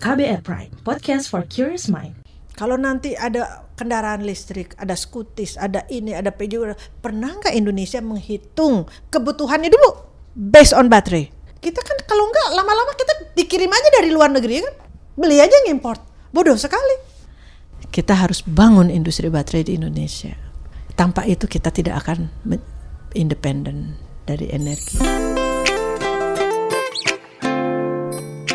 KBR Prime, podcast for curious mind. Kalau nanti ada kendaraan listrik, ada skutis, ada ini, ada Peugeot, pernah nggak Indonesia menghitung kebutuhannya dulu based on baterai? Kita kan kalau nggak lama-lama kita dikirim aja dari luar negeri kan, beli aja ngimport, bodoh sekali. Kita harus bangun industri baterai di Indonesia. Tanpa itu kita tidak akan independen dari energi.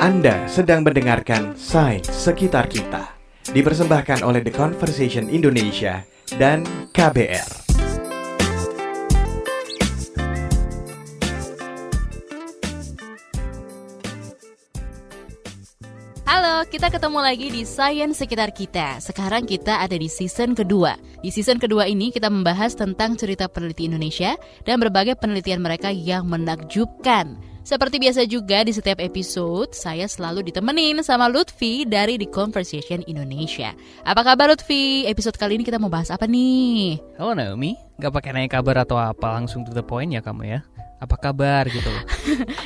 Anda sedang mendengarkan Sains Sekitar Kita. Dipersembahkan oleh The Conversation Indonesia dan KBR. Halo, kita ketemu lagi di Sains Sekitar Kita. Sekarang kita ada di season kedua. Di season kedua ini kita membahas tentang cerita peneliti Indonesia dan berbagai penelitian mereka yang menakjubkan. Seperti biasa juga di setiap episode, saya selalu ditemenin sama Lutfi dari The Conversation Indonesia. Apa kabar Lutfi? Episode kali ini kita mau bahas apa nih? Halo Naomi, gak pakai nanya kabar atau apa, langsung to the point ya kamu ya? Apa kabar gitu?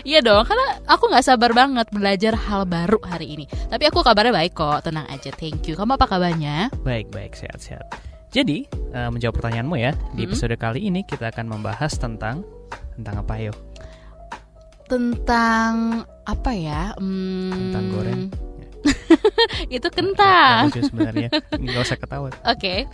Iya dong, karena aku gak sabar banget belajar hal baru hari ini. Tapi aku kabarnya baik kok, tenang aja, thank you. Kamu apa kabarnya? Baik, sehat-sehat. Jadi, menjawab pertanyaanmu ya, di episode kali ini kita akan membahas tentang apa yo? Tentang apa ya? Tentang goreng. Itu kentang. Lucu sebenarnya, nggak usah ketawa. Oke.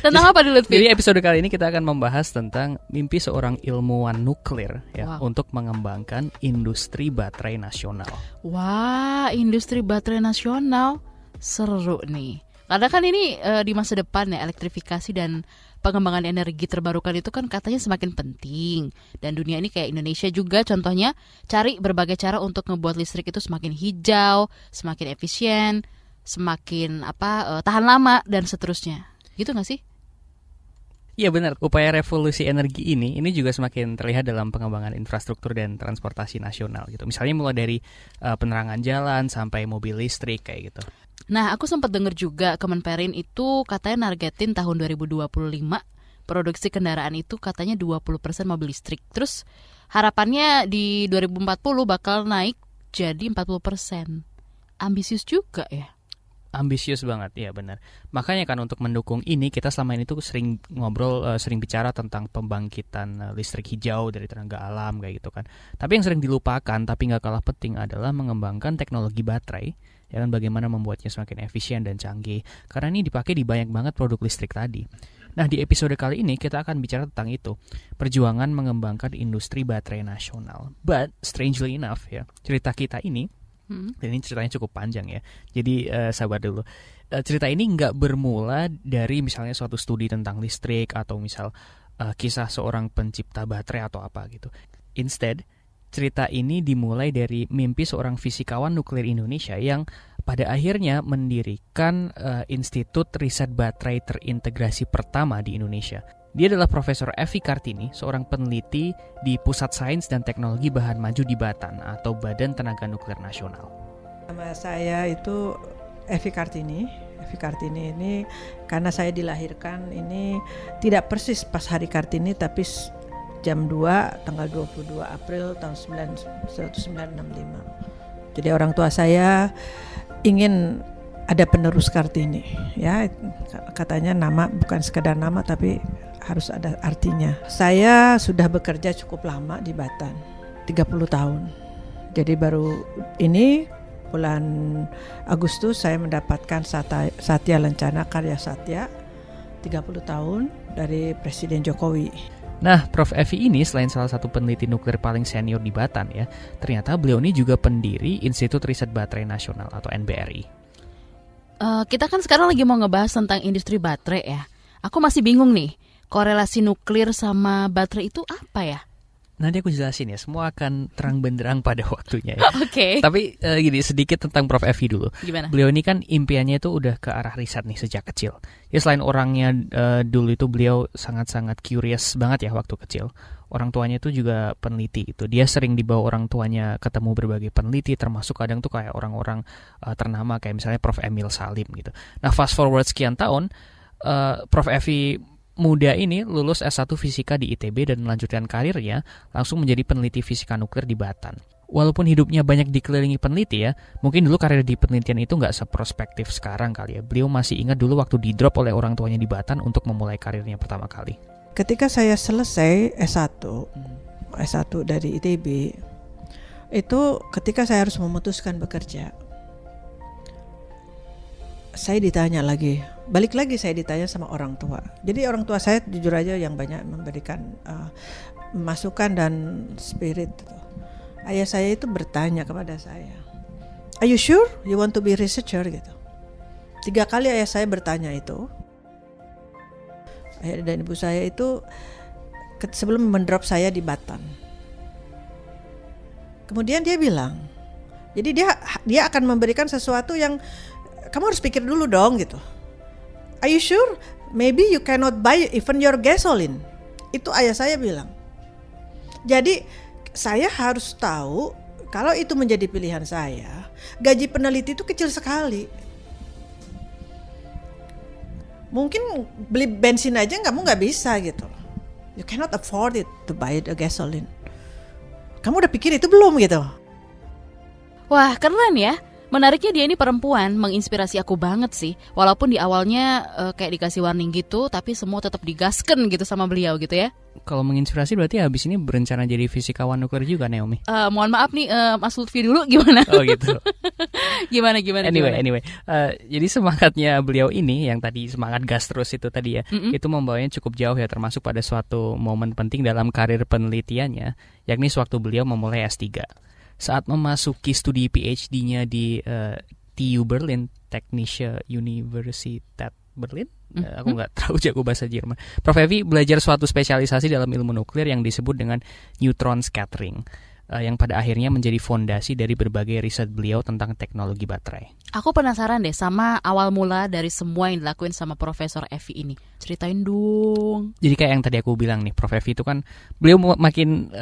Tentang apa dulu, Lutfi? Jadi episode kali ini kita akan membahas tentang mimpi seorang ilmuwan nuklir ya, untuk mengembangkan industri baterai nasional. Wah, industri baterai nasional seru nih. Karena kan ini di masa depan ya, elektrifikasi dan pengembangan energi terbarukan itu kan katanya semakin penting. Dan dunia ini kayak Indonesia juga contohnya cari berbagai cara untuk ngebuat listrik itu semakin hijau, semakin efisien, semakin tahan lama dan seterusnya. Gitu gak sih? Iya benar, upaya revolusi energi ini juga semakin terlihat dalam pengembangan infrastruktur dan transportasi nasional gitu. Misalnya mulai dari penerangan jalan sampai mobil listrik kayak gitu. Nah, aku sempat dengar juga Kemenperin itu katanya nargetin tahun 2025 produksi kendaraan itu katanya 20% mobil listrik. Terus harapannya di 2040 bakal naik jadi 40%. Ambisius juga ya? Ambisius banget, ya benar. Makanya kan untuk mendukung ini kita selama ini tuh sering ngobrol, sering bicara tentang pembangkitan listrik hijau dari tenaga alam kayak gitu kan. Tapi yang sering dilupakan tapi nggak kalah penting adalah mengembangkan teknologi baterai, ya kan, bagaimana membuatnya semakin efisien dan canggih. Karena ini dipakai di banyak banget produk listrik tadi. Nah di episode kali ini kita akan bicara tentang itu, perjuangan mengembangkan industri baterai nasional. But strangely enough ya, cerita kita ini dan ini ceritanya cukup panjang ya. Jadi sabar dulu. Cerita ini nggak bermula dari misalnya suatu studi tentang listrik atau misal kisah seorang pencipta baterai atau apa gitu. Instead, cerita ini dimulai dari mimpi seorang fisikawan nuklir Indonesia yang pada akhirnya mendirikan Institut Riset Baterai Terintegrasi pertama di Indonesia. Dia adalah Profesor Evi Kartini, seorang peneliti di Pusat Sains dan Teknologi Bahan Maju di Batan atau Badan Tenaga Nuklir Nasional. Nama saya itu Evi Kartini. Evi Kartini ini karena saya dilahirkan ini tidak persis pas hari Kartini tapi jam 2 tanggal 22 April tahun 1965. Jadi orang tua saya ingin ada penerus Kartini ya, katanya nama bukan sekadar nama tapi harus ada artinya. Saya sudah bekerja cukup lama di Batan, 30 tahun. Jadi baru ini bulan Agustus saya mendapatkan Satya Lencana Karya Satya 30 tahun dari Presiden Jokowi. Nah, Prof. Evi ini selain salah satu peneliti nuklir paling senior di Batan ya, ternyata beliau ini juga pendiri Institut Riset Baterai Nasional atau NBRI. Kita kan sekarang lagi mau ngebahas tentang industri baterai ya. Aku masih bingung nih, korelasi nuklir sama baterai itu apa ya? Nanti aku jelasin ya, semua akan terang benderang pada waktunya ya. Oke. Tapi gini, sedikit tentang Prof. Evi dulu. Gimana? Beliau ini kan impiannya itu udah ke arah riset nih sejak kecil. Ya selain orangnya dulu itu beliau sangat-sangat curious banget ya waktu kecil. Orang tuanya itu juga peneliti gitu. Dia sering dibawa orang tuanya ketemu berbagai peneliti, termasuk kadang tuh kayak orang-orang ternama kayak misalnya Prof. Emil Salim gitu. Nah fast forward sekian tahun, Prof. Evi muda ini lulus S1 Fisika di ITB dan melanjutkan karirnya langsung menjadi peneliti fisika nuklir di Batan. walaupun hidupnya banyak dikelilingi peneliti ya, mungkin dulu karir di penelitian itu nggak seprospektif sekarang kali ya. Beliau masih ingat dulu waktu di-drop oleh orang tuanya di Batan untuk memulai karirnya pertama kali. Ketika saya selesai S1 dari ITB, itu ketika saya harus memutuskan bekerja, saya ditanya lagi, balik lagi saya ditanya sama orang tua. Jadi orang tua saya jujur aja yang banyak memberikan masukan dan spirit. Ayah saya itu bertanya kepada saya, "Are you sure you want to be researcher?" gitu. 3 kali ayah saya bertanya itu. Ayah dan ibu saya itu sebelum mendrop saya di Batan. Kemudian dia bilang, jadi dia akan memberikan sesuatu yang kamu harus pikir dulu dong gitu. Are you sure? Maybe you cannot buy even your gasoline. Itu ayah saya bilang. Jadi saya harus tahu kalau itu menjadi pilihan saya, gaji peneliti itu kecil sekali. Mungkin beli bensin aja kamu nggak bisa gitu. You cannot afford it to buy a gasoline. Kamu udah pikir itu belum gitu? Wah, keren ya. Menariknya dia ini perempuan, menginspirasi aku banget sih. Walaupun di awalnya kayak dikasih warning gitu, tapi semua tetap digasken gitu sama beliau gitu ya. Kalau menginspirasi berarti habis ini berencana jadi fisikawan nuklir juga, Naomi? Mohon maaf nih, Mas Lutfi dulu gimana? Oh gitu. Gimana? Anyway. Jadi semangatnya beliau ini, yang tadi semangat gas terus itu tadi ya, itu membawanya cukup jauh ya, termasuk pada suatu momen penting dalam karir penelitiannya, yakni sewaktu beliau memulai S3. Saat memasuki studi PhD-nya di TU Berlin, Technische Universität Berlin, aku nggak terlalu jago bahasa Jerman. Prof. Evi belajar suatu spesialisasi dalam ilmu nuklir yang disebut dengan neutron scattering, yang pada akhirnya menjadi fondasi dari berbagai riset beliau tentang teknologi baterai. Aku penasaran deh sama awal mula dari semua yang dilakuin sama Profesor Evi ini. Ceritain dong. Jadi kayak yang tadi aku bilang nih, Prof. Evi itu kan beliau makin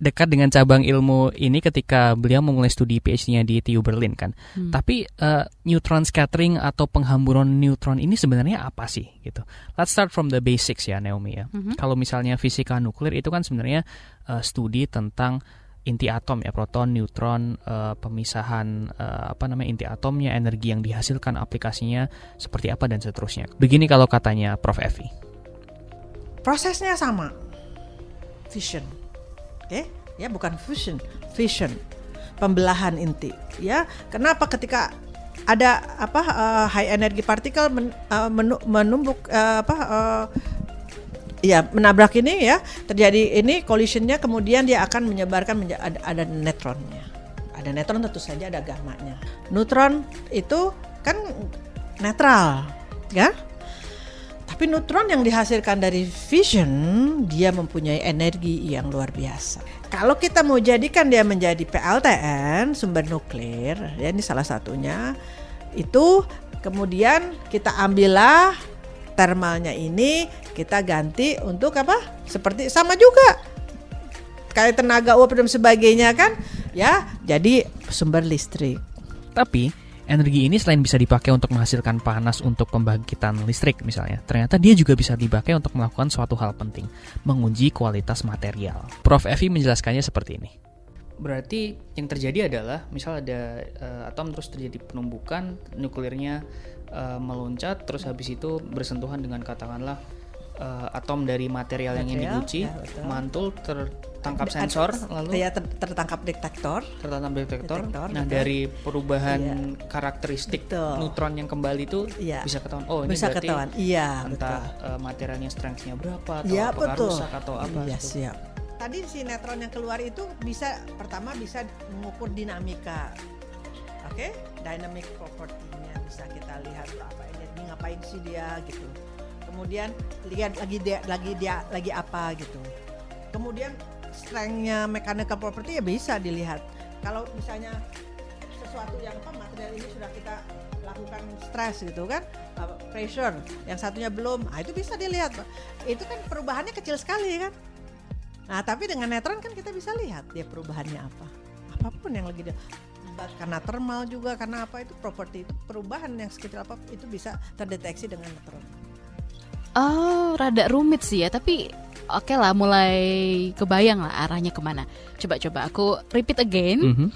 dekat dengan cabang ilmu ini ketika beliau memulai studi PhD-nya di TU Berlin kan. Tapi neutron scattering atau penghamburan neutron ini sebenarnya apa sih gitu. Let's start from the basics ya, Naomi ya. Kalau misalnya fisika nuklir itu kan sebenarnya studi tentang inti atom ya, proton, neutron, pemisahan inti atomnya, energi yang dihasilkan, aplikasinya seperti apa dan seterusnya. Begini kalau katanya Prof. Evi. Prosesnya sama. Fission. Ya bukan fusion, fission, pembelahan inti. Ya, kenapa ketika ada high energy particle menumbuk menabrak ini ya, terjadi ini collisionnya, kemudian dia akan menyebarkan ada neutronnya. Ada neutron tentu saja ada gamma-nya. Neutron itu kan netral, ya. Tapi neutron yang dihasilkan dari fission, dia mempunyai energi yang luar biasa. Kalau kita mau jadikan dia menjadi PLTN, sumber nuklir, ya ini salah satunya, itu kemudian kita ambillah thermalnya ini, kita ganti untuk apa? Seperti sama juga, kayak tenaga uap dan sebagainya kan, ya jadi sumber listrik. Tapi energi ini selain bisa dipakai untuk menghasilkan panas untuk pembangkitan listrik misalnya, ternyata dia juga bisa dipakai untuk melakukan suatu hal penting, menguji kualitas material. Prof. Evi menjelaskannya seperti ini. Berarti yang terjadi adalah, misal ada atom terus terjadi penumbukan, nuklirnya meloncat, terus habis itu bersentuhan dengan katakanlah atom dari material yang ingin diuji, ya, mantul, tertangkap sensor, lalu tertangkap detektor. Nah, dari perubahan karakteristik neutron yang kembali itu bisa ketahuan. Oh, ini bisa berarti ketahuan. Entah materialnya strength-nya berapa atau apakah rusak atau apa. Iya, siap. Tadi si neutron yang keluar itu pertama bisa mengukur dinamika. Oke? Dynamic property-nya bisa kita lihat apa energi, ngapain sih dia gitu. Kemudian lihat lagi apa gitu. Kemudian strength-nya mechanical property ya bisa dilihat. Kalau misalnya sesuatu yang material ini sudah kita lakukan stress gitu kan, pressure, yang satunya belum, itu bisa dilihat. Itu kan perubahannya kecil sekali kan. Nah, tapi dengan neutron kan kita bisa lihat dia perubahannya apa. Apapun yang lagi dia, karena thermal juga, karena apa itu properti itu, perubahan yang sekecil apa itu bisa terdeteksi dengan neutron. Oh, rada rumit sih ya, tapi oke lah, mulai kebayang lah arahnya kemana. Coba aku repeat again.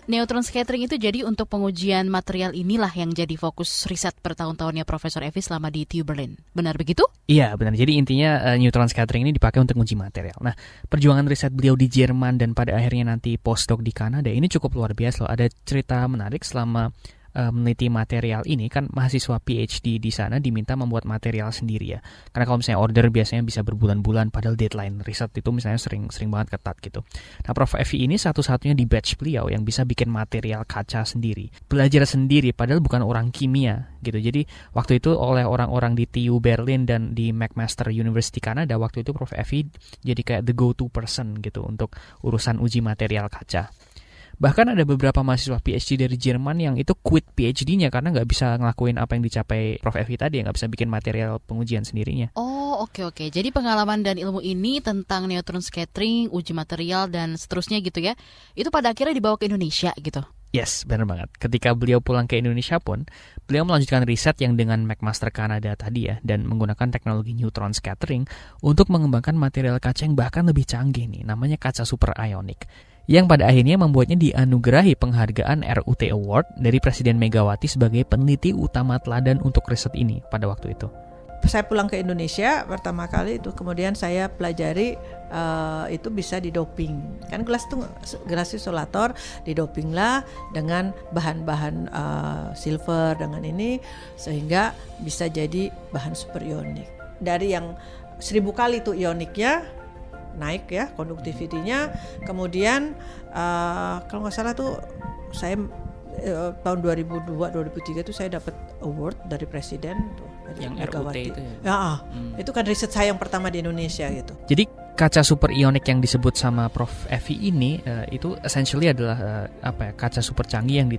Neutron scattering itu jadi untuk pengujian material inilah yang jadi fokus riset bertahun-tahunnya Profesor Evi selama di TU Berlin. Benar begitu? Iya, benar. Jadi intinya neutron scattering ini dipakai untuk uji material. Nah, perjuangan riset beliau di Jerman dan pada akhirnya nanti postdoc di Kanada ini cukup luar biasa loh. Ada cerita menarik selama meneliti material ini, kan mahasiswa PhD di sana diminta membuat material sendiri ya. Karena kalau misalnya order biasanya bisa berbulan-bulan, padahal deadline riset itu misalnya sering banget ketat gitu. Nah, Prof. Evi ini satu-satunya di batch beliau yang bisa bikin material kaca sendiri, belajar sendiri, padahal bukan orang kimia gitu. Jadi waktu itu oleh orang-orang di TU Berlin dan di McMaster University Kanada, waktu itu Prof. Evi jadi kayak the go-to person gitu untuk urusan uji material kaca. Bahkan ada beberapa mahasiswa PhD dari Jerman yang itu quit PhD-nya karena nggak bisa ngelakuin apa yang dicapai Prof. Evi tadi, nggak bisa bikin material pengujian sendirinya. Oh, oke. Jadi pengalaman dan ilmu ini tentang neutron scattering, uji material, dan seterusnya gitu ya, itu pada akhirnya dibawa ke Indonesia gitu? Yes, benar banget. Ketika beliau pulang ke Indonesia pun, beliau melanjutkan riset yang dengan McMaster Kanada tadi ya, dan menggunakan teknologi neutron scattering untuk mengembangkan material kaca yang bahkan lebih canggih nih, namanya kaca super ionic, yang pada akhirnya membuatnya dianugerahi penghargaan RUT Award dari Presiden Megawati sebagai peneliti utama teladan untuk riset ini pada waktu itu. Saya pulang ke Indonesia pertama kali itu, kemudian saya pelajari itu bisa didoping. Kan gelas isolator didoping lah dengan bahan-bahan silver dengan ini, sehingga bisa jadi bahan super ionik. Dari yang 1000 kali tuh ioniknya naik ya, konduktivitinya. Kemudian kalau nggak salah tuh saya tahun 2002-2003 tuh saya dapat award dari presiden tuh, dari yang Megawati. RUT itu ya? Itu kan riset saya yang pertama di Indonesia gitu. Jadi kaca super ionic yang disebut sama Prof. Evi ini itu essentially adalah kaca super canggih yang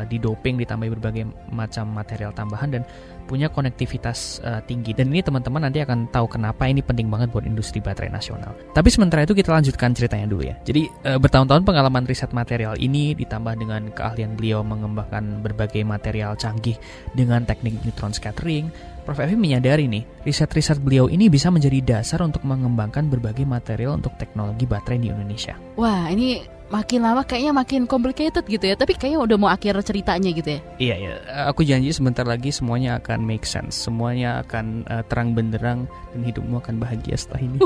didoping ditambah berbagai macam material tambahan dan punya konektivitas tinggi. Dan ini teman-teman nanti akan tahu kenapa ini penting banget buat industri baterai nasional. Tapi sementara itu kita lanjutkan ceritanya dulu ya. Jadi bertahun-tahun pengalaman riset material ini ditambah dengan keahlian beliau mengembangkan berbagai material canggih dengan teknik neutron scattering, Prof. Evi menyadari nih, riset-riset beliau ini bisa menjadi dasar untuk mengembangkan berbagai material untuk teknologi baterai di Indonesia. Wah, ini makin lama kayaknya makin complicated gitu ya, tapi kayaknya udah mau akhir ceritanya gitu ya. Iya, aku janji sebentar lagi semuanya akan make sense, semuanya akan terang benderang dan hidupmu akan bahagia setelah ini.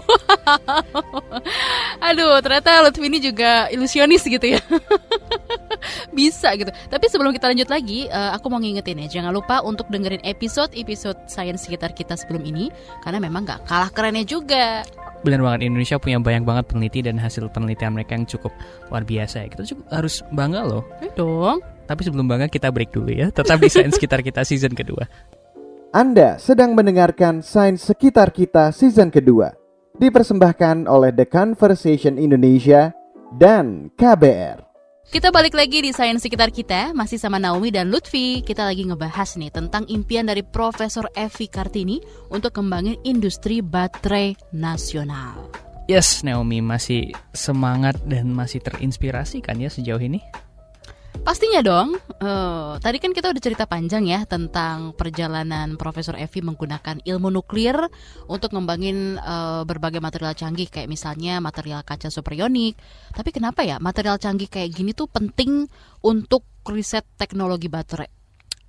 Aduh, ternyata Lutfi ini juga ilusionis gitu ya. Bisa gitu. Tapi sebelum kita lanjut lagi, aku mau ngingetin ya, jangan lupa untuk dengerin episode Sains Sekitar Kita sebelum ini, karena memang gak kalah kerennya juga. Benar banget, Indonesia punya banyak banget peneliti dan hasil penelitian mereka yang cukup luar biasa ya. Kita cukup harus bangga loh. Dong. Tapi sebelum bangga kita break dulu ya. Tetap di Sains Sekitar Kita season kedua. Anda sedang mendengarkan Sains Sekitar Kita season kedua, dipersembahkan oleh The Conversation Indonesia dan KBR. Kita balik lagi di Sains Sekitar Kita, masih sama Naomi dan Lutfi. Kita lagi ngebahas nih tentang impian dari Profesor Evi Kartini untuk kembangin industri baterai nasional. Yes, Naomi masih semangat dan masih terinspirasi kan ya sejauh ini? Pastinya dong. Tadi kan kita udah cerita panjang ya tentang perjalanan Profesor Evi menggunakan ilmu nuklir untuk ngembangin berbagai material canggih, kayak misalnya material kaca superionik. Tapi kenapa ya material canggih kayak gini tuh penting untuk riset teknologi baterai?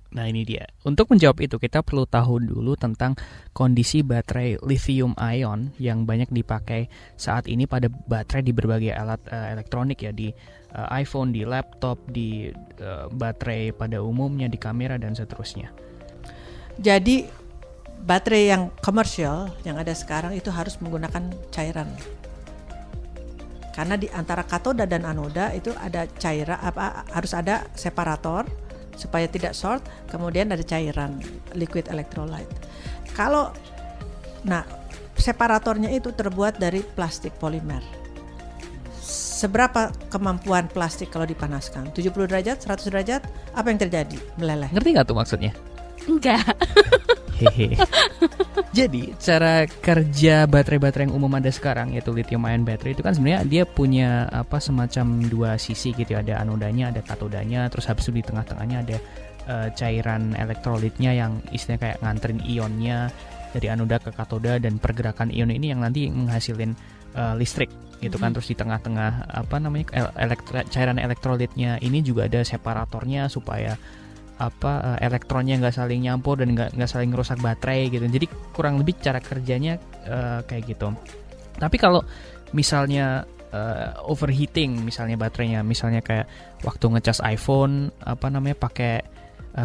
Nah ini dia. Untuk menjawab itu kita perlu tahu dulu tentang kondisi baterai lithium ion yang banyak dipakai saat ini pada baterai di berbagai alat elektronik ya, di iPhone, di laptop, di baterai pada umumnya, di kamera dan seterusnya. Jadi baterai yang komersial yang ada sekarang itu harus menggunakan cairan. Karena di antara katoda dan anoda itu ada cairan, harus ada separator supaya tidak short, kemudian ada cairan liquid electrolyte. Separatornya itu terbuat dari plastik polimer. Seberapa kemampuan plastik kalau dipanaskan? 70 derajat, 100 derajat, apa yang terjadi? Meleleh. Ngerti nggak tuh maksudnya? Enggak. Hehe. Jadi cara kerja baterai-baterai yang umum ada sekarang yaitu lithium ion battery itu kan sebenarnya dia punya semacam dua sisi gitu, ada anodanya, ada katodanya, terus habis itu di tengah-tengahnya ada cairan elektrolitnya yang istilahnya kayak nganterin ionnya dari anoda ke katoda, dan pergerakan ion ini yang nanti menghasilin listrik gitu kan. Terus di tengah-tengah cairan elektrolitnya ini juga ada separatornya supaya elektronnya nggak saling nyampur dan nggak saling merusak baterai gitu. Jadi kurang lebih cara kerjanya kayak gitu. Tapi kalau misalnya overheating misalnya baterainya, misalnya kayak waktu ngecas iPhone pakai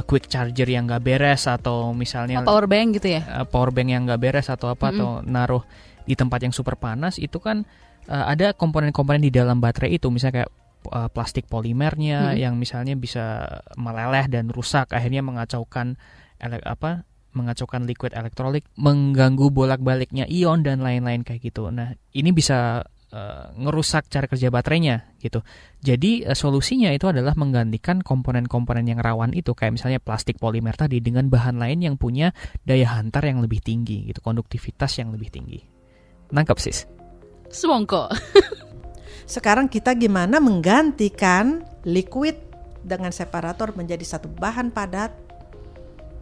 quick charger yang nggak beres, atau misalnya power bank gitu ya, power bank yang nggak beres atau atau naruh di tempat yang super panas, itu kan ada komponen-komponen di dalam baterai itu, misalnya kayak plastik polimernya yang misalnya bisa meleleh dan rusak, akhirnya mengacaukan liquid elektrolit, mengganggu bolak-baliknya ion dan lain-lain kayak gitu. Nah, ini bisa ngerusak cara kerja baterainya gitu. Jadi solusinya itu adalah menggantikan komponen-komponen yang rawan itu, kayak misalnya plastik polimer tadi, dengan bahan lain yang punya daya hantar yang lebih tinggi gitu, konduktivitas yang lebih tinggi. Nangkep sis? Semongko. Sekarang kita gimana menggantikan liquid dengan separator menjadi satu bahan padat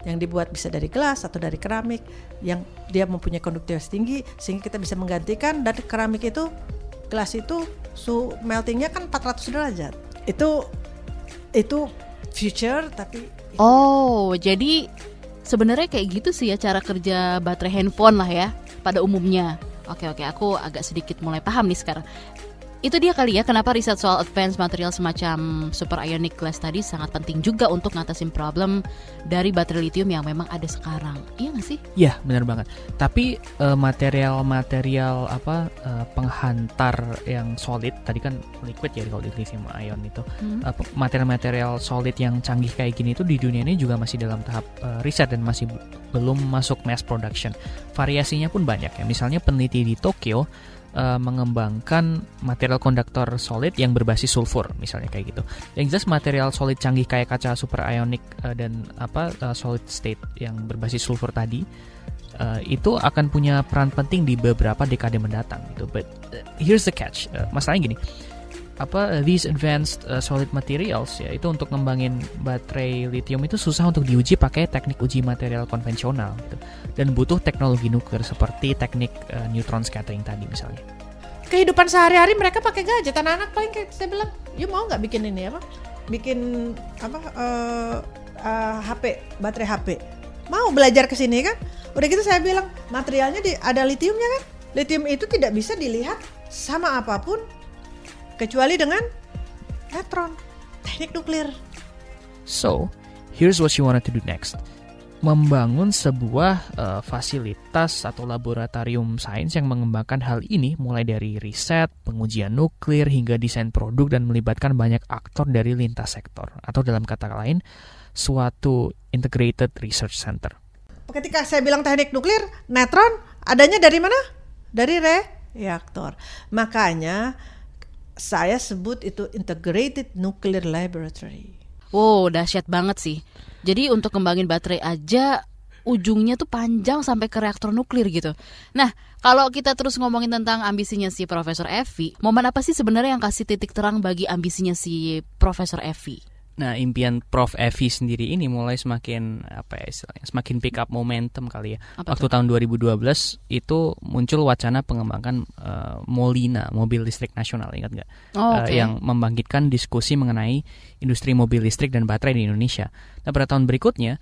yang dibuat bisa dari gelas atau dari keramik yang dia mempunyai konduktivitas tinggi, sehingga kita bisa menggantikan dari keramik itu. Gelas itu suhu meltingnya kan 400 derajat. Itu future, tapi jadi sebenarnya kayak gitu sih ya cara kerja baterai handphone lah ya pada umumnya. Oke, aku agak sedikit mulai paham nih sekarang. Itu dia kali ya kenapa riset soal advanced material semacam super ionic glass tadi sangat penting juga untuk ngatasin problem dari baterai lithium yang memang ada sekarang. Iya nggak sih? Iya, benar banget. Tapi material penghantar yang solid, tadi kan liquid ya kalau di lithium ion itu, material-material solid yang canggih kayak gini itu di dunia ini juga masih dalam tahap riset dan masih belum masuk mass production. Variasinya pun banyak ya. Misalnya peneliti di Tokyo mengembangkan material konduktor solid yang berbasis sulfur, misalnya kayak gitu. Yang jelas material solid canggih kayak kaca super ionic dan solid state yang berbasis sulfur tadi itu akan punya peran penting di beberapa dekade mendatang gitu. But here's the catch, masalahnya gini. These advanced solid materials ya, itu untuk ngembangin baterai lithium itu susah untuk diuji pakai teknik uji material konvensional gitu. Dan butuh teknologi nuklir seperti teknik neutron scattering tadi misalnya. Kehidupan sehari-hari mereka pakai gadget. Anak-anak paling kayak saya bilang, "You mau nggak bikin ini bikin HP, baterai HP? Mau belajar ke sini kan?" Udah gitu saya bilang, materialnya ada litiumnya kan? Litium itu tidak bisa dilihat sama apapun kecuali dengan neutron, teknik nuklir. So, here's what you wanted to do next. Membangun sebuah fasilitas atau laboratorium sains yang mengembangkan hal ini, mulai dari riset, pengujian nuklir, hingga desain produk, dan melibatkan banyak aktor dari lintas sektor. Atau dalam kata lain, suatu integrated research center. Ketika saya bilang teknik nuklir, neutron adanya dari mana? Dari reaktor. Makanya saya sebut itu Integrated Nuclear Laboratory. Wow, dahsyat banget sih. Jadi untuk kembangin baterai aja ujungnya tuh panjang sampai ke reaktor nuklir gitu. Nah, kalau kita terus ngomongin tentang ambisinya si Profesor Evi, momen apa sih sebenarnya yang kasih titik terang bagi ambisinya si Profesor Evi? Nah, impian Prof. Evi sendiri ini mulai semakin semakin pick up momentum kali ya. Waktu tahun 2012 itu muncul wacana pengembangan Molina, mobil listrik nasional, ingat nggak? Yang membangkitkan diskusi mengenai industri mobil listrik dan baterai di Indonesia. Nah, pada tahun berikutnya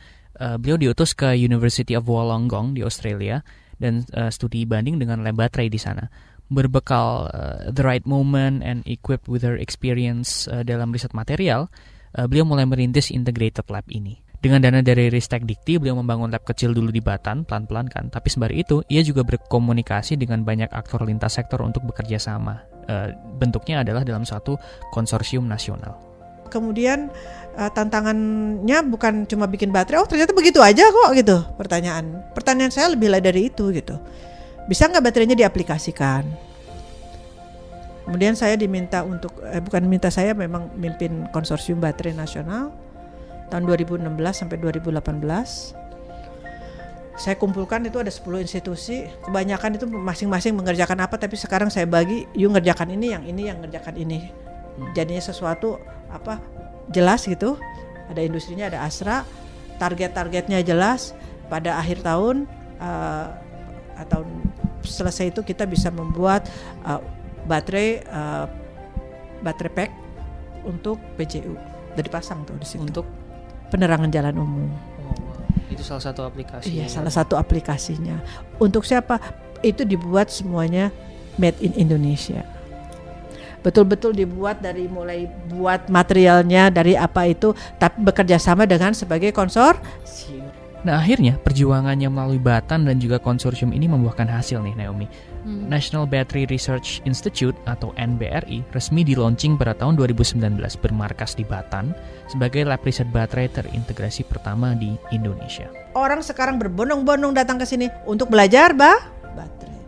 beliau diutus ke University of Wollongong di Australia dan studi banding dengan lab baterai di sana. Berbekal the right moment and equipped with her experience dalam riset material, beliau mulai merintis integrated lab ini. Dengan dana dari Ristek Dikti, beliau membangun lab kecil dulu di Batan, pelan-pelan kan. Tapi sembari itu, ia juga berkomunikasi dengan banyak aktor lintas sektor untuk bekerja sama. Bentuknya adalah dalam suatu konsorsium nasional. Kemudian tantangannya bukan cuma bikin baterai, ternyata begitu aja kok gitu. Pertanyaan saya lebih dari itu gitu. Bisa nggak baterainya diaplikasikan? Kemudian saya diminta untuk, saya memang mimpin konsorsium baterai nasional tahun 2016 sampai 2018. Saya kumpulkan itu ada 10 institusi, kebanyakan itu masing-masing mengerjakan apa, tapi sekarang saya bagi, you ngerjakan ini, yang ngerjakan ini. Jadinya sesuatu jelas gitu, ada industrinya, ada ASRA, target-targetnya jelas, pada akhir tahun atau selesai itu kita bisa membuat baterai pack untuk PJU. Udah dipasang tuh di situ. Untuk penerangan jalan umum. itu salah satu aplikasi. Iya, salah satu aplikasinya. Untuk siapa? Itu dibuat semuanya made in Indonesia. Betul-betul dibuat dari mulai buat materialnya dari apa itu, tapi bekerja sama dengan sebagai konsorsium. Nah, akhirnya perjuangannya melalui Batan dan juga konsorsium ini membuahkan hasil nih, Naomi. National Battery Research Institute atau NBRI resmi di-launching pada tahun 2019 bermarkas di Batan sebagai lab riset baterai terintegrasi pertama di Indonesia. Orang sekarang berbondong-bondong datang ke sini untuk belajar baterai.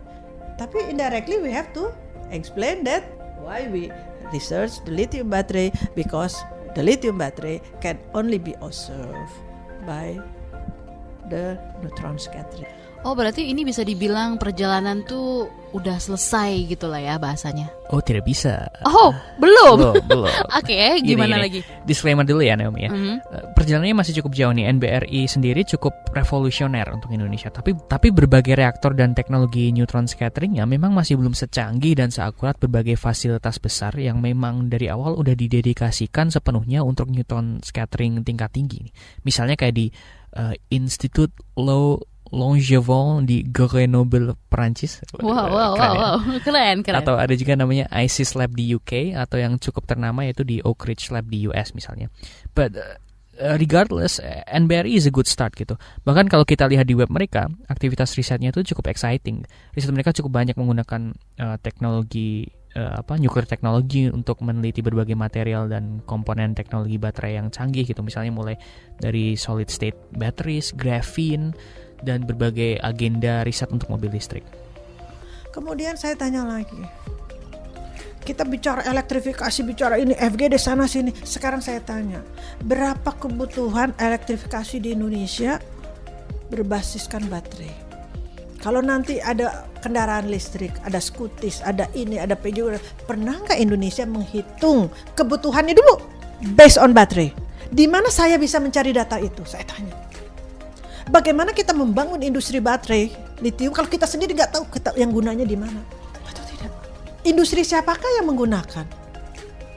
Tapi indirectly we have to explain that why we research the lithium battery, because the lithium battery can only be observed by the neutron scattering. Oh, berarti ini bisa dibilang perjalanan tuh udah selesai gitu lah ya bahasanya. Oh, tidak bisa. Oh, belum. Belum. Oke, gimana Gini. lagi? Disclaimer dulu ya, Naomi ya. Perjalanannya masih cukup jauh nih. NBRI sendiri cukup revolusioner untuk Indonesia. Tapi berbagai reaktor dan teknologi neutron scatteringnya memang masih belum secanggih dan seakurat berbagai fasilitas besar yang memang dari awal udah didedikasikan sepenuhnya untuk neutron scattering tingkat tinggi. Misalnya kayak di Institut Langevin di Grenoble, Perancis. Wow, keren. Atau ada juga namanya ICIS Lab di UK, atau yang cukup ternama yaitu di Oak Ridge Lab di US misalnya. But regardless, NBRI is a good start gitu. Bahkan kalau kita lihat di web mereka, aktivitas risetnya itu cukup exciting. Riset mereka cukup banyak menggunakan teknologi nuclear teknologi untuk meneliti berbagai material dan komponen teknologi baterai yang canggih gitu. Misalnya mulai dari solid state batteries, graphene, dan berbagai agenda riset untuk mobil listrik. Kemudian saya tanya lagi, kita bicara elektrifikasi, bicara ini FGD sana sini. Sekarang saya tanya, berapa kebutuhan elektrifikasi di Indonesia berbasiskan baterai? Kalau nanti ada kendaraan listrik, ada skutis, ada ini, ada PJU, pernah nggak Indonesia menghitung kebutuhannya dulu based on baterai? Di mana saya bisa mencari data itu? Saya tanya. Bagaimana kita membangun industri baterai lithium kalau kita sendiri nggak tahu yang gunanya di mana? Atau tidak? Industri siapakah yang menggunakan?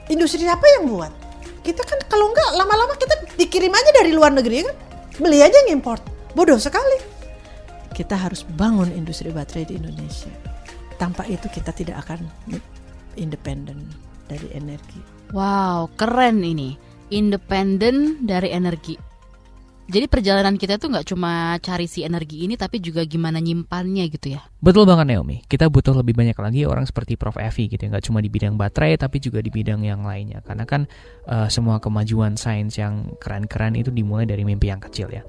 Industri siapa yang buat? Kita kan kalau nggak lama-lama kita dikirim aja dari luar negeri kan? Beli aja yang import. Bodoh sekali. Kita harus bangun industri baterai di Indonesia. Tanpa itu kita tidak akan independen dari energi. Wow, keren ini. Independen dari energi. Jadi perjalanan kita tuh nggak cuma cari si energi ini, tapi juga gimana nyimpannya gitu ya. Betul banget, Naomi. Kita butuh lebih banyak lagi orang seperti Prof. Evi gitu, nggak cuma di bidang baterai, tapi juga di bidang yang lainnya. Karena kan semua kemajuan sains yang keren-keren itu dimulai dari mimpi yang kecil ya.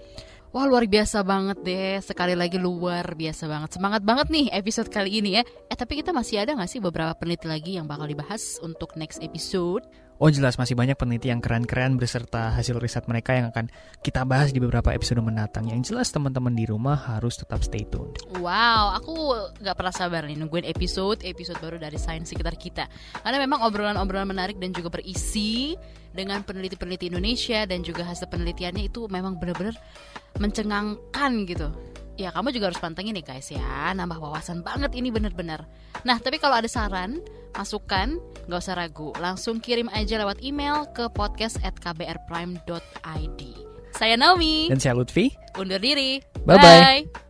Wah, luar biasa banget deh. Sekali lagi luar biasa banget. Semangat banget nih episode kali ini ya. Tapi kita masih ada gak sih beberapa peneliti lagi yang bakal dibahas untuk next episode? Oh jelas, masih banyak peneliti yang keren-keren beserta hasil riset mereka yang akan kita bahas di beberapa episode mendatang. Yang jelas teman-teman di rumah harus tetap stay tuned. Wow, aku gak pernah sabar nih nungguin episode baru dari sains sekitar kita. Karena memang obrolan-obrolan menarik dan juga berisi dengan peneliti-peneliti Indonesia dan juga hasil penelitiannya itu memang benar-benar mencengangkan gitu. Ya kamu juga harus pantengin nih guys ya, nambah wawasan banget ini bener-bener. Nah tapi kalau ada saran, masukan, gak usah ragu, langsung kirim aja lewat email ke podcast@kbrprime.id. Saya Naomi. Dan saya Lutfi. Undur diri. Bye-bye.